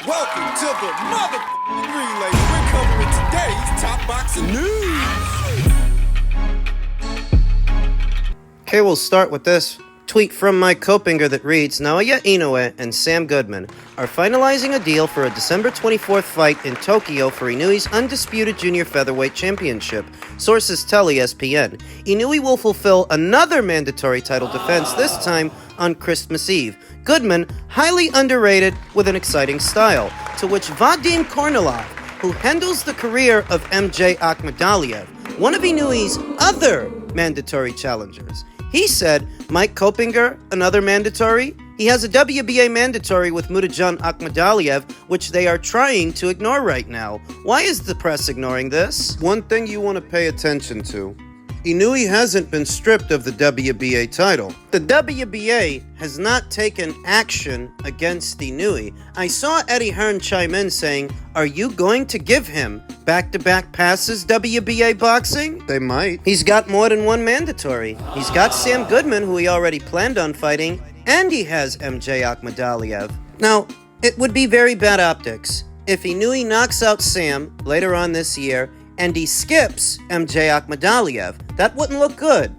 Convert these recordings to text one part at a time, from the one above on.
Welcome to the relay. We're covering today's top boxing news. Okay, we'll start with this tweet from Mike Kopinger that reads, Naoya Inoue and Sam Goodman are finalizing a deal for a December 24th fight in Tokyo for Inoue's undisputed junior featherweight championship. Sources tell ESPN. Inoue will fulfill another mandatory title defense, this time on Christmas Eve. Goodman, highly underrated with an exciting style, to which Vadim Kornilov, who handles the career of MJ Akhmadaliev, one of Inoue's other mandatory challengers. He said, Mike Kopinger, another mandatory? He has a WBA mandatory with Mutajan Akhmadaliev, which they are trying to ignore right now. Why is the press ignoring this? One thing you want to pay attention to. Inoue hasn't been stripped of the WBA title. The WBA has not taken action against Inoue. I saw Eddie Hearn chime in saying, are you going to give him back-to-back passes WBA boxing? They might. He's got more than one mandatory. He's got Sam Goodman, who he already planned on fighting, and he has MJ Akhmadaliev. Now, it would be very bad optics if Inoue knocks out Sam later on this year and he skips MJ Akhmadaliev. That wouldn't look good.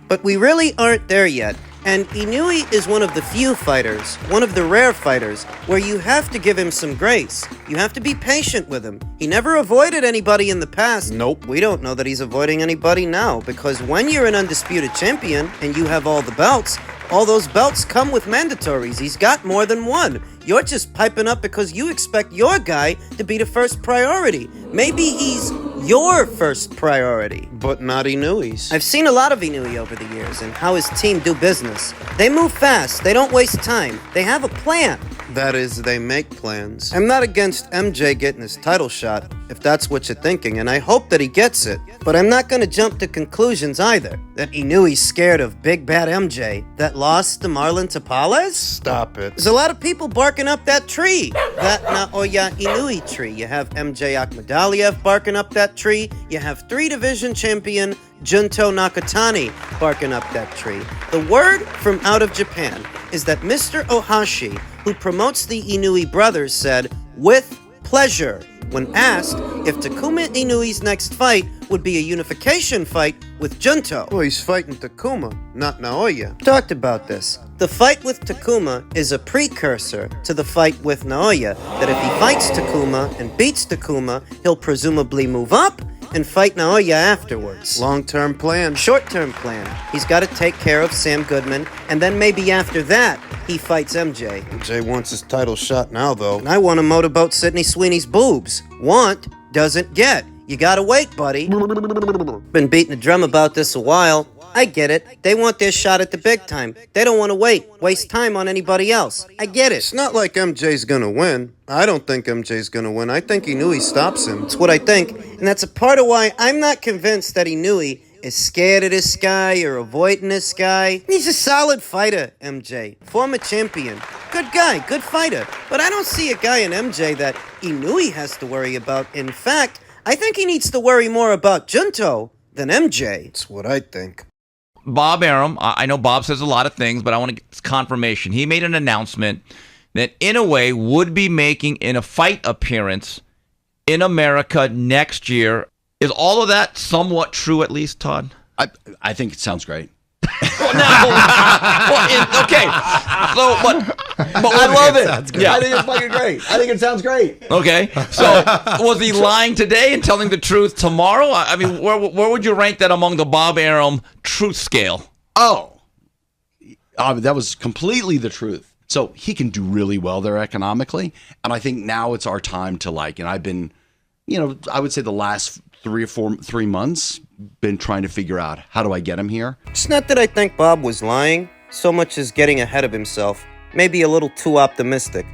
But we really aren't there yet. And Inoue is one of the few fighters, one of the rare fighters, where you have to give him some grace. You have to be patient with him. He never avoided anybody in the past. Nope. We don't know that he's avoiding anybody now, because when you're an undisputed champion and you have all the belts, all those belts come with mandatories. He's got more than one. You're just piping up because you expect your guy to be the first priority. Maybe he's your first priority. But not Inoue's. I've seen a lot of Inoue over the years and how his team do business. They move fast. They don't waste time. They have a plan. That is, they make plans. I'm not against MJ getting his title shot, if that's what you're thinking, and I hope that he gets it. But I'm not going to jump to conclusions either. That Inoue's scared of big bad MJ that lost to Marlon Tapales? Stop it. There's a lot of people barking up that tree. That Naoya Inoue tree. You have MJ Akhmadaliev barking up that tree. You have 3-division champion Junto Nakatani barking up that tree. The word from out of Japan is that Mr. Ohashi, who promotes the Inoue brothers, said, with pleasure, when asked if Takuma Inoue's next fight would be a unification fight with Junto. Well, he's fighting Takuma, not Naoya. Talked about this. The fight with Takuma is a precursor to the fight with Naoya, that if he fights Takuma and beats Takuma, he'll presumably move up and fight Naoya afterwards. Long-term plan. Short-term plan. He's got to take care of Sam Goodman, and then maybe after that, he fights MJ. MJ wants his title shot now, though. And I want to motorboat Sidney Sweeney's boobs. Want doesn't get. You gotta wait, buddy. Been beating the drum about this a while. I get it. They want their shot at the big time. They don't want to waste time on anybody else. I get it. It's not like MJ's gonna win. I don't think MJ's gonna win. I think Inoue stops him. That's what I think. And that's a part of why I'm not convinced that Inoue is scared of this guy or avoiding this guy. He's a solid fighter, MJ. Former champion. Good guy, good fighter. But I don't see a guy in MJ that Inoue has to worry about. In fact, I think he needs to worry more about Junto than MJ. That's what I think. Bob Arum, I know Bob says a lot of things, but I want to get confirmation. He made an announcement that Inoue would be making a fight appearance in America next year. Is all of that somewhat true, at least, Todd? I think it sounds great. Okay. So, but I love it. Yeah. I think it's fucking great. I think it sounds great. Okay. So, was he lying today and telling the truth tomorrow? I mean, where would you rank that among the Bob Arum truth scale? That was completely the truth. So he can do really well there economically, and I think now it's our time to and I've been, I would say the last 3 months been trying to figure out how do I get him here. It's not that I think Bob was lying, so much as getting ahead of himself. Maybe a little too optimistic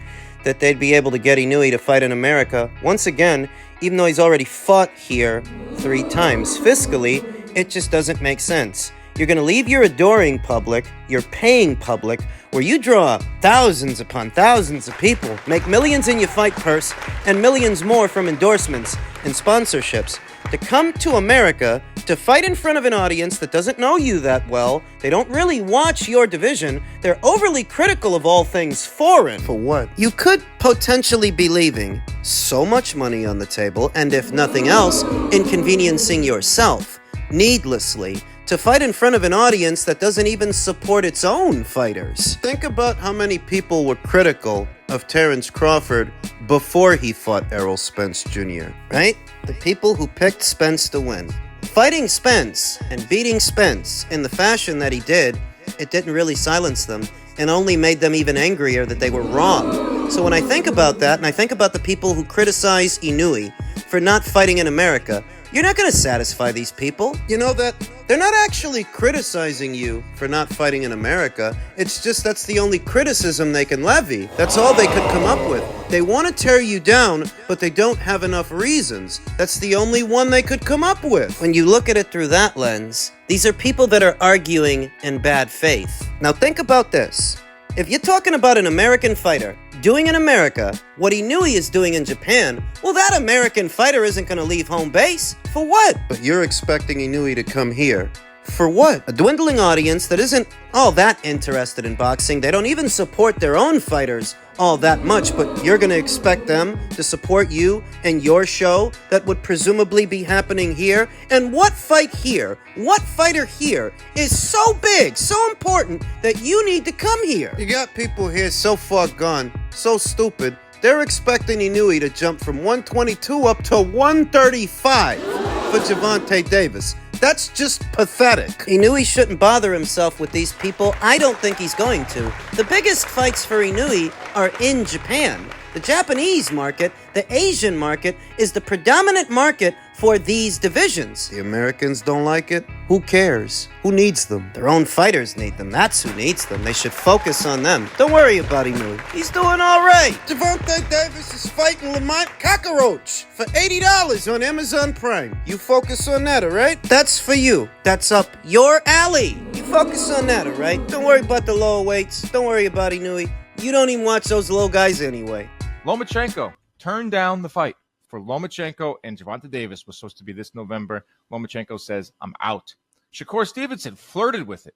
that they'd be able to get Inoue to fight in America. Once again, even though he's already fought here 3 times, fiscally, it just doesn't make sense. You're going to leave your adoring public, your paying public, where you draw thousands upon thousands of people, make millions in your fight purse, and millions more from endorsements and sponsorships, to come to America to fight in front of an audience that doesn't know you that well, they don't really watch your division, they're overly critical of all things foreign. For what? You could potentially be leaving so much money on the table, and if nothing else, inconveniencing yourself, needlessly, to fight in front of an audience that doesn't even support its own fighters. Think about how many people were critical of Terrence Crawford before he fought Errol Spence Jr. Right? The people who picked Spence to win. Fighting Spence and beating Spence in the fashion that he did, it didn't really silence them and only made them even angrier that they were wrong. So when I think about that, and I think about the people who criticize Inoue for not fighting in America, you're not going to satisfy these people. You know that they're not actually criticizing you for not fighting in America. It's just that's the only criticism they can levy. That's all they could come up with. They want to tear you down, but they don't have enough reasons. That's the only one they could come up with. When you look at it through that lens, these are people that are arguing in bad faith. Now think about this. If you're talking about an American fighter doing in America what Inoue is doing in Japan, well, that American fighter isn't going to leave home base. For what? But you're expecting Inoue to come here. For what? A dwindling audience that isn't all that interested in boxing. They don't even support their own fighters all that much, but you're going to expect them to support you and your show that would presumably be happening here? And what fight here, what fighter here is so big, so important that you need to come here? You got people here so far gone, so stupid, they're expecting Inoue to jump from 122 up to 135 for Gervonta Davis. That's just pathetic. Inoue shouldn't bother himself with these people. I don't think he's going to. The biggest fights for Inoue are in Japan. The Japanese market, the Asian market, is the predominant market for these divisions. The Americans don't like it? Who cares? Who needs them? Their own fighters need them. That's who needs them. They should focus on them. Don't worry about Inoue. He's doing all right. Gervonta Davis is fighting Lamont Cockroach for $80 on Amazon Prime. You focus on that, all right? That's for you. That's up your alley. You focus on that, all right? Don't worry about the lower weights. Don't worry about Inoue. You don't even watch those low guys anyway. Lomachenko turned down the fight for Lomachenko and Gervonta Davis was supposed to be this November. Lomachenko says, I'm out. Shakur Stevenson flirted with it.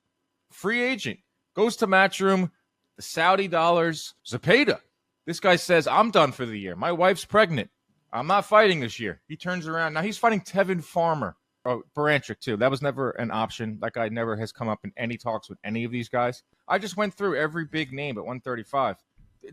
Free agent. Goes to Matchroom. The Saudi dollars. Zepeda. This guy says, I'm done for the year. My wife's pregnant. I'm not fighting this year. He turns around. Now he's fighting Tevin Farmer. Oh, Baranchik, too. That was never an option. That guy never has come up in any talks with any of these guys. I just went through every big name at 135.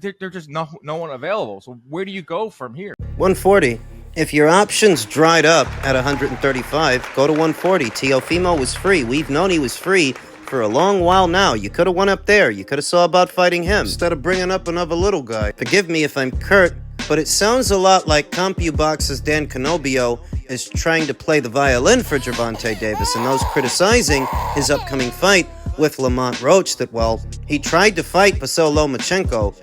They're just no one available. So where do you go from here? 140. If your options dried up at 135, go to 140. Teofimo was free. We've known he was free for a long while now. You could have went up there. You could have saw about fighting him. Instead of bringing up another little guy. Forgive me if I'm curt, but it sounds a lot like CompuBox's Dan Canobio is trying to play the violin for Gervonta Davis, and those criticizing his upcoming fight with Lamont Roach that, well, he tried to fight Vasyl Lomachenko,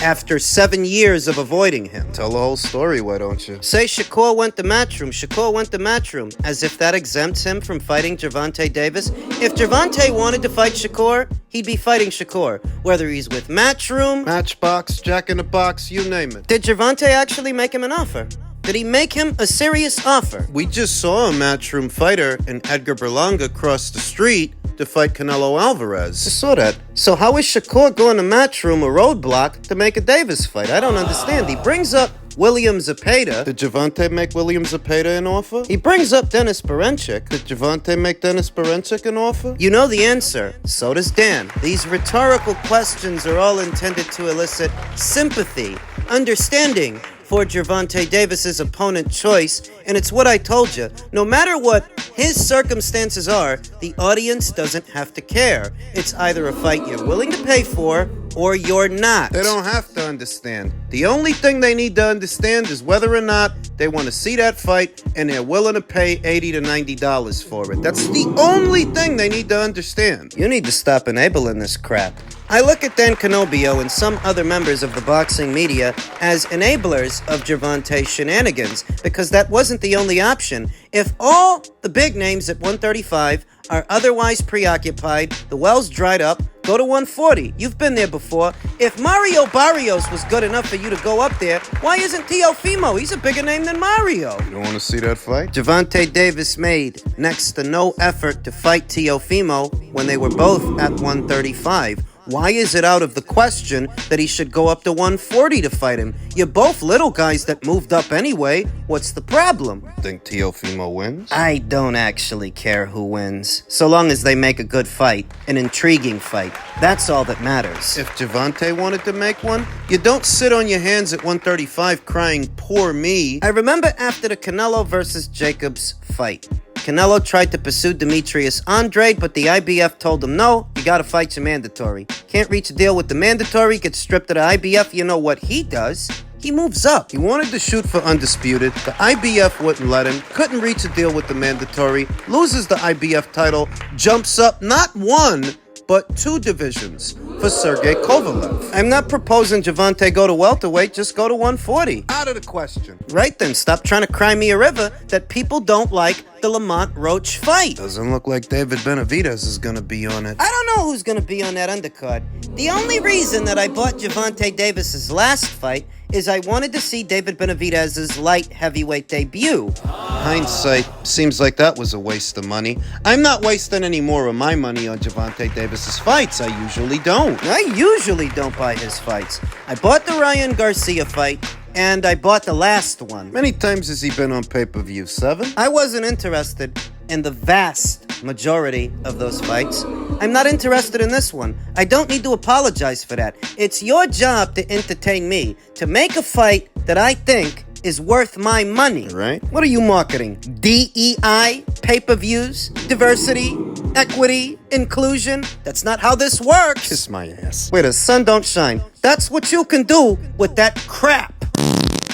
after 7 years of avoiding him. Tell the whole story, why don't you? Say Shakur went to Matchroom. Shakur went to Matchroom, as if that exempts him from fighting Gervonta Davis. If Gervonta wanted to fight Shakur, he'd be fighting Shakur, whether he's with Matchroom, Matchbox, Jack in the Box, you name it. Did Gervonta actually make him an offer? Did he make him a serious offer? We just saw a Matchroom fighter and Edgar Berlanga cross the street to fight Canelo Alvarez. I saw that. So how is Shakur going to Matchroom a roadblock to make a Davis fight? I don't understand. He brings up William Zepeda. Did Gervonta make William Zepeda an offer? He brings up Dennis Baranchik. Did Gervonta make Dennis Baranchik an offer? You know the answer. So does Dan. These rhetorical questions are all intended to elicit sympathy, understanding for Gervonta Davis's opponent choice, and it's what I told you. No matter what his circumstances are, the audience doesn't have to care. It's either a fight you're willing to pay for, or you're not. They don't have to understand. The only thing they need to understand is whether or not they want to see that fight and they're willing to pay $80 to $90 for it. That's the only thing they need to understand. You need to stop enabling this crap. I look at Dan Canobio and some other members of the boxing media as enablers of Gervonta's shenanigans, because that wasn't the only option. If all the big names at 135 are otherwise preoccupied, the well's dried up, Go to 140. You've been there before. If Mario Barrios was good enough for you to go up there, why isn't Teofimo? He's a bigger name than Mario. You don't want to see that fight? Gervonta Davis made next to no effort to fight Teofimo when they were both at 135. Why is it out of the question that he should go up to 140 to fight him? You're both little guys that moved up anyway. What's the problem? Think Teofimo wins? I don't actually care who wins, so long as they make a good fight, an intriguing fight. That's all that matters. If Gervonta wanted to make one, you don't sit on your hands at 135 crying, poor me. I remember after the Canelo versus Jacobs fight. Canelo tried to pursue Demetrius Andrade, but the IBF told him, no, you gotta fight your mandatory. Can't reach a deal with the mandatory, gets stripped of the IBF. You know what he does? He moves up. He wanted to shoot for undisputed. The IBF wouldn't let him. Couldn't reach a deal with the mandatory. Loses the IBF title. Jumps up not one, but 2 divisions for Sergey Kovalev. I'm not proposing Gervonta go to welterweight, just go to 140. Out of the question. Right then, stop trying to cry me a river that people don't like the Lamont Roach fight. Doesn't look like David Benavidez is gonna be on it. I don't know who's going to be on that undercard. The only reason that I bought Gervonta Davis's last fight is I wanted to see David Benavidez's light heavyweight debut. Hindsight, seems like that was a waste of money. I'm not wasting any more of my money on Gervonta Davis's fights. I usually don't. I usually don't buy his fights. I bought the Ryan Garcia fight, and I bought the last one. Many times has he been on pay-per-view? 7? I wasn't interested in the vast majority of those fights. I'm not interested in this one. I don't need to apologize for that. It's your job to entertain me, to make a fight that I think is worth my money. Right. What are you marketing? DEI? Pay-per-views? Diversity? Equity? Inclusion? That's not how this works. Kiss my ass. Where the sun don't shine. That's what you can do with that crap.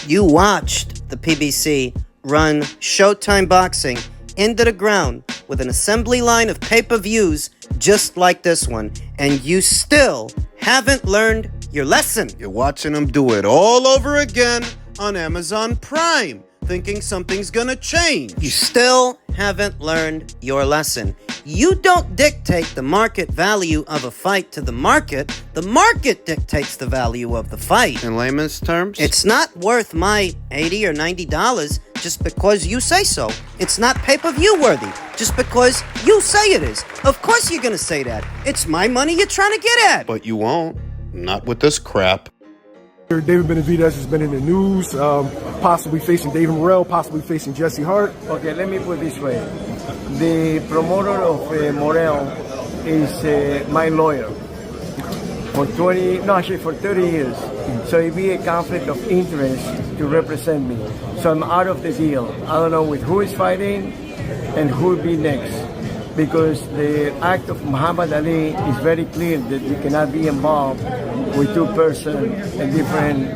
You watched the PBC run Showtime Boxing into the ground with an assembly line of pay-per-views just like this one, and you still haven't learned your lesson. You're watching him do it all over again on Amazon Prime, thinking something's gonna change. You still haven't learned your lesson. You don't dictate the market value of a fight to the market. The market dictates the value of the fight. In layman's terms? It's not worth my $80 or $90 just because you say so. It's not pay-per-view worthy just because you say it is. Of course you're gonna say that. It's my money you're trying to get at. But you won't. Not with this crap. David Benavidez has been in the news, possibly facing David Morrell, possibly facing Jesse Hart. Okay, let me put it this way. The promoter of Morrell is my lawyer for 30 years. So it'd be a conflict of interest to represent me. So I'm out of the deal. I don't know with who is fighting and who will be next. Because the act of Muhammad Ali is very clear that you cannot be involved with 2 persons in different,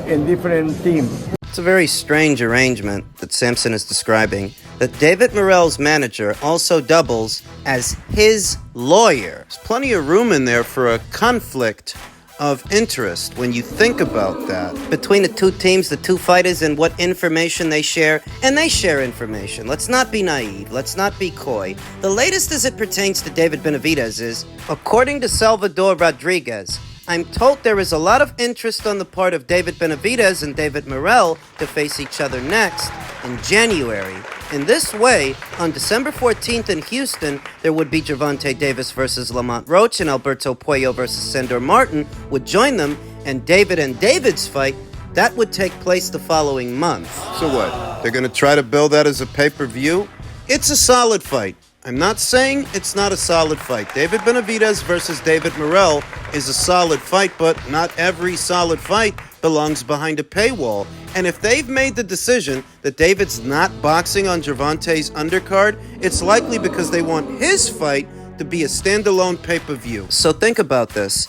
in different teams. It's a very strange arrangement that Sampson is describing, that David Morrell's manager also doubles as his lawyer. There's plenty of room in there for a conflict of interest when you think about that. Between the 2 teams, the 2 fighters, and what information they share, and they share information. Let's not be naive. Let's not be coy. The latest as it pertains to David Benavidez is, according to Salvador Rodriguez, I'm told there is a lot of interest on the part of David Benavidez and David Morrell to face each other next in January. In this way, on December 14th in Houston, there would be Gervonta Davis versus Lamont Roach, and Alberto Puello versus Sandor Martin would join them, and David and David's fight, that would take place the following month. So what? They're gonna try to build that as a pay-per-view? It's a solid fight. I'm not saying it's not a solid fight. David Benavidez versus David Morrell is a solid fight, but not every solid fight belongs behind a paywall. And if they've made the decision that David's not boxing on Gervonta's undercard, it's likely because they want his fight to be a standalone pay-per-view. So think about this.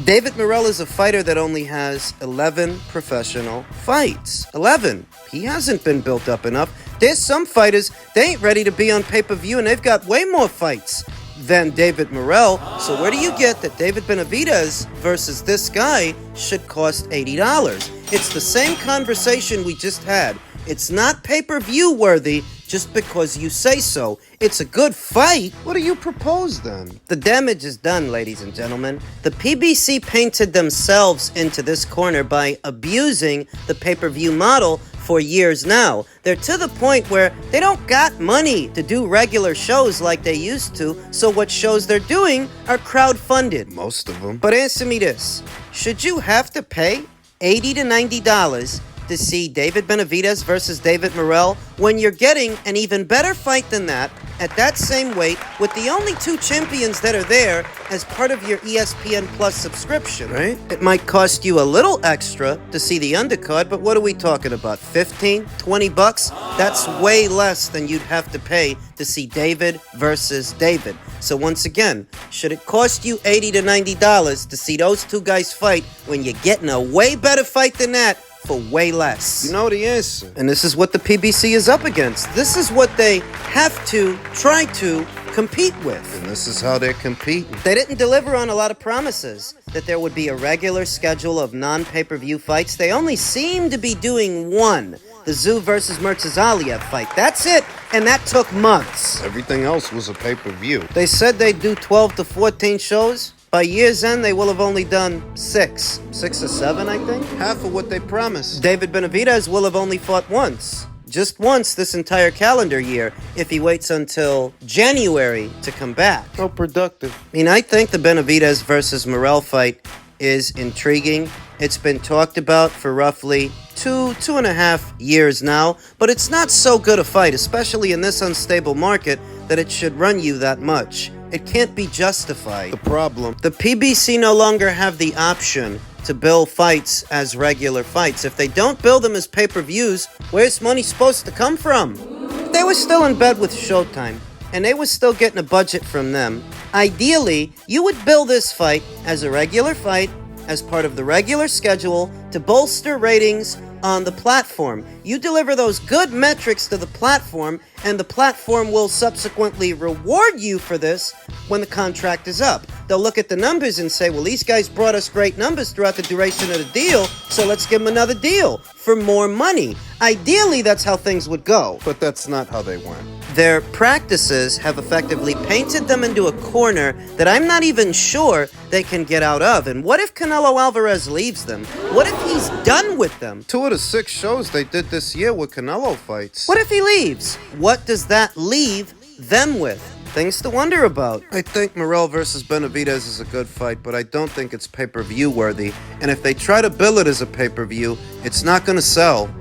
David Morrell is a fighter that only has 11 professional fights. 11. He hasn't been built up enough. There's some fighters, they ain't ready to be on pay-per-view, and they've got way more fights than David Morrell. So where do you get that David Benavidez versus this guy should cost $80? It's the same conversation we just had. It's not pay-per-view worthy just because you say so. It's a good fight. What do you propose then? The damage is done, ladies and gentlemen. The PBC painted themselves into this corner by abusing the pay-per-view model for years now. They're to the point where they don't got money to do regular shows like they used to, so what shows they're doing are crowd-funded. Most of them. But answer me this. Should you have to pay $80 to $90 to see David Benavidez versus David Morrell when you're getting an even better fight than that at that same weight with the only two champions that are there as part of your ESPN Plus subscription, right? It might cost you a little extra to see the undercard, but what are we talking about? 15, 20 bucks? That's way less than you'd have to pay to see David versus David. So once again, should it cost you $80 to $90 to see those two guys fight when you're getting a way better fight than that for way less? You know the answer. And this is what the PBC is up against. This is what they have to try to compete with. And this is how they're competing. They didn't deliver on a lot of promises that there would be a regular schedule of non-pay-per-view fights. They only seem to be doing one, the Zoo versus Akhmadaliev fight. That's it, and that took months. Everything else was a pay-per-view. They said they'd do 12 to 14 shows. By year's end, they will have only done 6 or 7, I think. Half of what they promised. David Benavidez will have only fought once. Just once this entire calendar year, if he waits until January to come back. How productive. I mean, I think the Benavidez versus Morrell fight is intriguing. It's been talked about for roughly 2.5 years now, but it's not so good a fight, especially in this unstable market, that it should run you that much. It can't be justified. The problem. The PBC no longer have the option to bill fights as regular fights. If they don't bill them as pay-per-views, where's money supposed to come from? If they were still in bed with Showtime, and they were still getting a budget from them, ideally, you would bill this fight as a regular fight, as part of the regular schedule, to bolster ratings on the platform. You deliver those good metrics to the platform, and the platform will subsequently reward you for this when the contract is up. They'll look at the numbers and say, well, these guys brought us great numbers throughout the duration of the deal, so let's give them another deal for more money. Ideally, that's how things would go. But that's not how they went. Their practices have effectively painted them into a corner that I'm not even sure they can get out of. And what if Canelo Alvarez leaves them? What if he's done with them? 2 of the 6 shows they did this year were Canelo fights. What if he leaves? What does that leave them with? Things to wonder about. I think Morrell versus Benavidez is a good fight, but I don't think it's pay-per-view worthy. And if they try to bill it as a pay-per-view, it's not going to sell.